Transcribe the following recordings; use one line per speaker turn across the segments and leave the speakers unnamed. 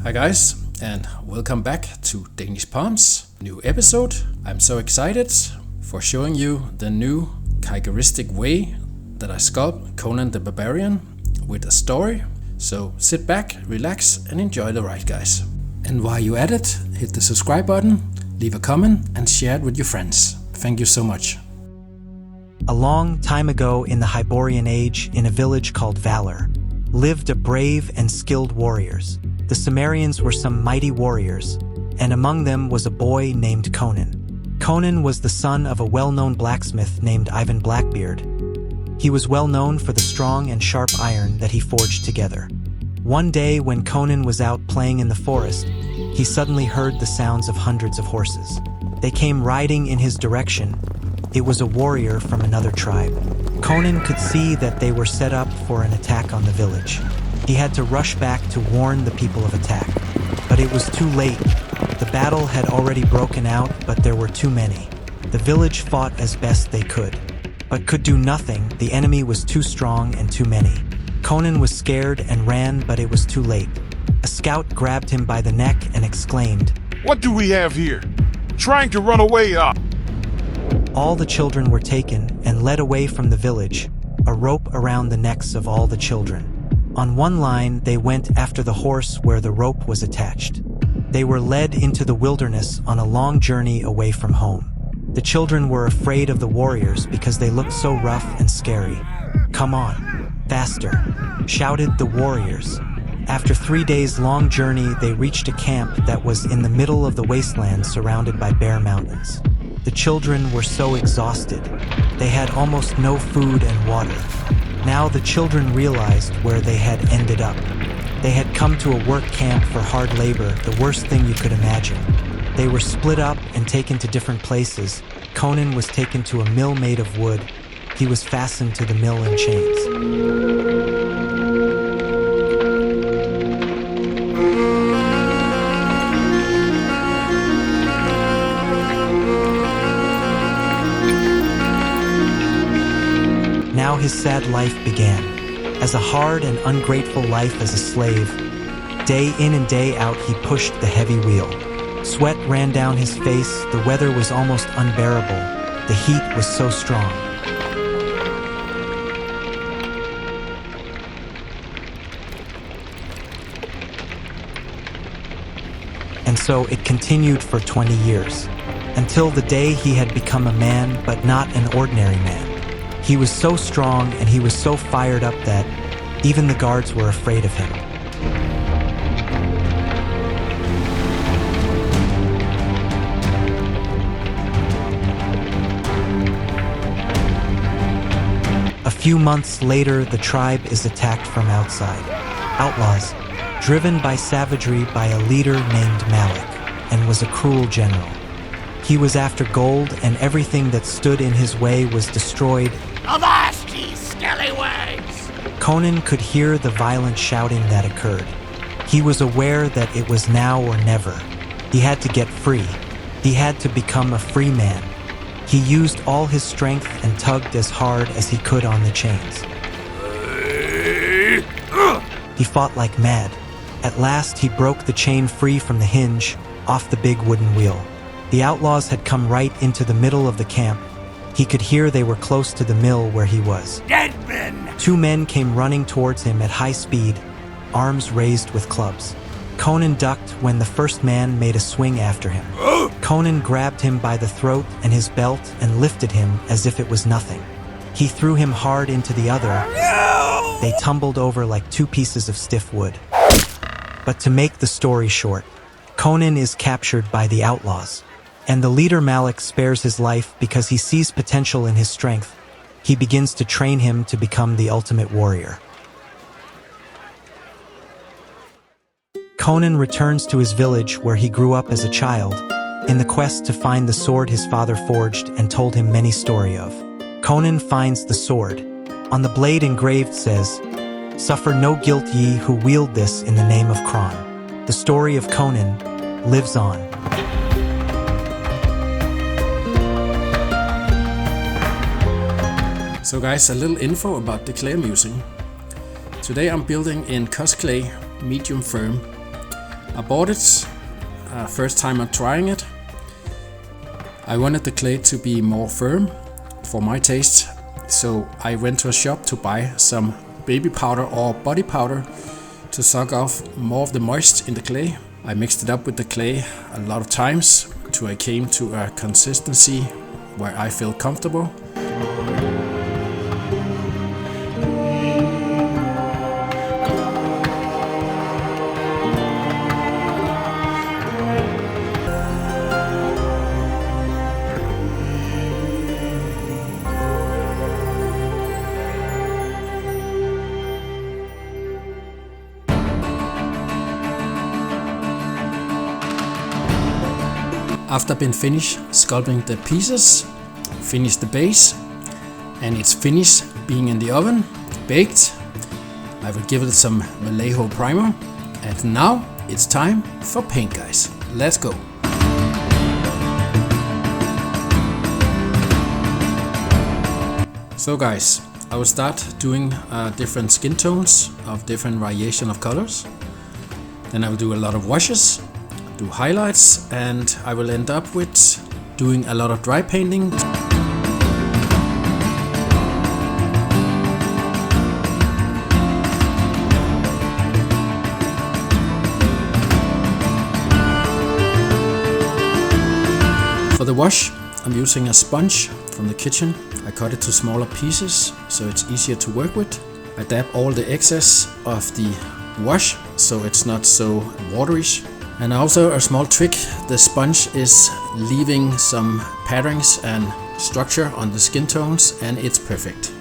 Hi guys, and welcome back to Danish Poems. New episode. I'm so excited for showing you the new characteristic way that I sculpt Conan the Barbarian with a story. So sit back, relax, and enjoy the ride, guys. And while you're at it, hit the subscribe button, leave a comment, and share it with your friends. Thank you so much.
A long time ago in the Hyborian Age, in a village called Valor, lived a brave and skilled warriors. The Cimmerians were some mighty warriors, and among them was a boy named Conan. Conan was the son of a well-known blacksmith named Ivan Blackbeard. He was well known for the strong and sharp iron that he forged together. One day when Conan was out playing in the forest, he suddenly heard the sounds of hundreds of horses. They came riding in his direction. It was a warrior from another tribe. Conan could see that they were set up for an attack on the village. He had to rush back to warn the people of attack. But it was too late. The battle had already broken out, but there were too many. The village fought as best they could, but could do nothing. The enemy was too strong and too many. Conan was scared and ran, but it was too late. A scout grabbed him by the neck and exclaimed,
"What do we have here? Trying to run away up."
All the children were taken and led away from the village, a rope around the necks of all the children. On one line, they went after the horse where the rope was attached. They were led into the wilderness on a long journey away from home. The children were afraid of the warriors because they looked so rough and scary. "Come on, faster," shouted the warriors. After 3 days' long journey, they reached a camp that was in the middle of the wasteland surrounded by bare mountains. The children were so exhausted. They had almost no food and water. Now the children realized where they had ended up. They had come to a work camp for hard labor, the worst thing you could imagine. They were split up and taken to different places. Conan was taken to a mill made of wood. He was fastened to the mill in chains. Now his sad life began, as a hard and ungrateful life as a slave. Day in and day out he pushed the heavy wheel. Sweat ran down his face, the weather was almost unbearable, the heat was so strong. And so it continued for 20 years, until the day he had become a man, but not an ordinary man. He was so strong and he was so fired up that even the guards were afraid of him. A few months later, the tribe is attacked from outside. Outlaws, driven by savagery by a leader named Malik, and was a cruel general. He was after gold, and everything that stood in his way was destroyed.
"Avast, ye scallywags!"
Conan could hear the violent shouting that occurred. He was aware that it was now or never. He had to get free. He had to become a free man. He used all his strength and tugged as hard as he could on the chains. He fought like mad. At last, he broke the chain free from the hinge, off the big wooden wheel. The outlaws had come right into the middle of the camp. He could hear they were close to the mill where he was.
"Dead men!"
2 men came running towards him at high speed, arms raised with clubs. Conan ducked when the first man made a swing after him. Conan grabbed him by the throat and his belt and lifted him as if it was nothing. He threw him hard into the other. They tumbled over like 2 pieces of stiff wood. But to make the story short, Conan is captured by the outlaws. And the leader Malik spares his life because he sees potential in his strength. He begins to train him to become the ultimate warrior. Conan returns to his village where he grew up as a child, in the quest to find the sword his father forged and told him many stories of. Conan finds the sword. On the blade engraved says, "Suffer no guilt ye who wield this in the name of Kron." The story of Conan lives on.
So guys, a little info about the clay I'm using. Today I'm building in Cosclay medium firm. I bought it, first time I'm trying it. I wanted the clay to be more firm for my taste, so I went to a shop to buy some baby powder or body powder to suck off more of the moisture in the clay. I mixed it up with the clay a lot of times till I came to a consistency where I feel comfortable. After I've been finished sculpting the pieces, finished the base, and it's finished being in the oven, baked, I will give it some Vallejo primer, and now it's time for paint, guys. Let's go! So guys, I will start doing different skin tones of different variation of colors. Then I will do a lot of washes, do highlights, and I will end up with doing a lot of dry painting. For the wash, I'm using a sponge from the kitchen. I cut it to smaller pieces so it's easier to work with. I dab all the excess of the wash so it's not so waterish. And also a small trick, the sponge is leaving some patterns and structure on the skin tones, and it's perfect.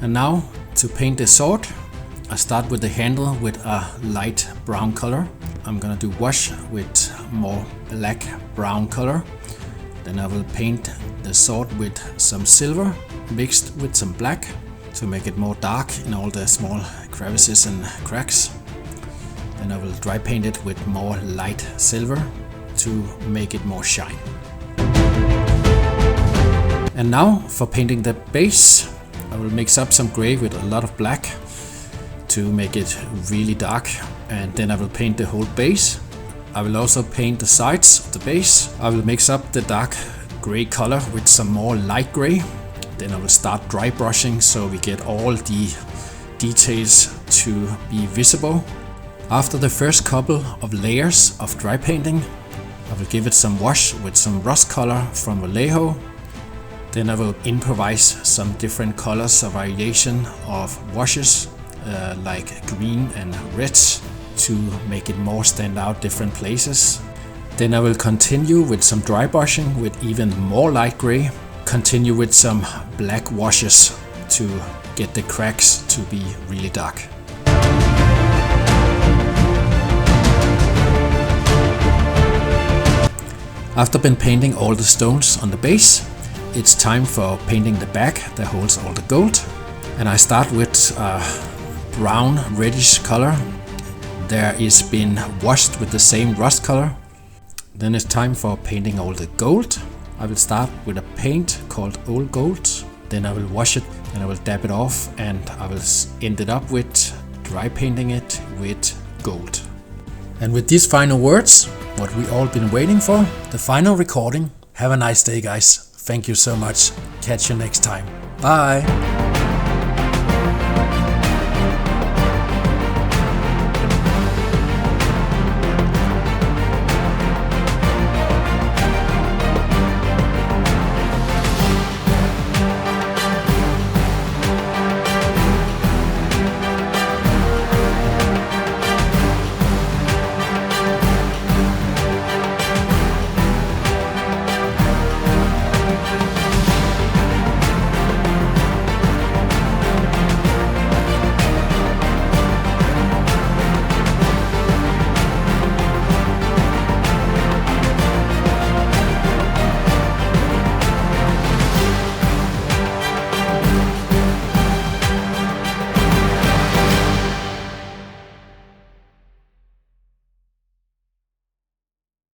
And now to paint the sword, I start with the handle with a light brown color. I'm gonna do wash with more black brown color. Then I will paint the sword with some silver mixed with some black to make it more dark in all the small crevices and cracks. Then I will dry paint it with more light silver to make it more shine. And now for painting the base, I will mix up some gray with a lot of black to make it really dark, and then I will paint the whole base. I will also paint the sides of the base. I will mix up the dark gray color with some more light gray. Then I will start dry brushing so we get all the details to be visible. After the first couple of layers of dry painting, I will give it some wash with some rust color from Vallejo. Then I will improvise some different colors of variation of washes like green and red to make it more stand out different places. Then I will continue with some dry brushing with even more light gray. Continue with some black washes to get the cracks to be really dark. After been painting all the stones on the base, it's time for painting the back that holds all the gold. And I start with brown reddish color. There is been washed with the same rust color. Then it's time for painting all the gold. I will start with a paint called Old Gold. Then I will wash it and I will dab it off, and I will end it up with dry painting it with gold. And with these final words, what we all been waiting for, the final recording. Have a nice day, guys. Thank you so much. Catch you next time. Bye.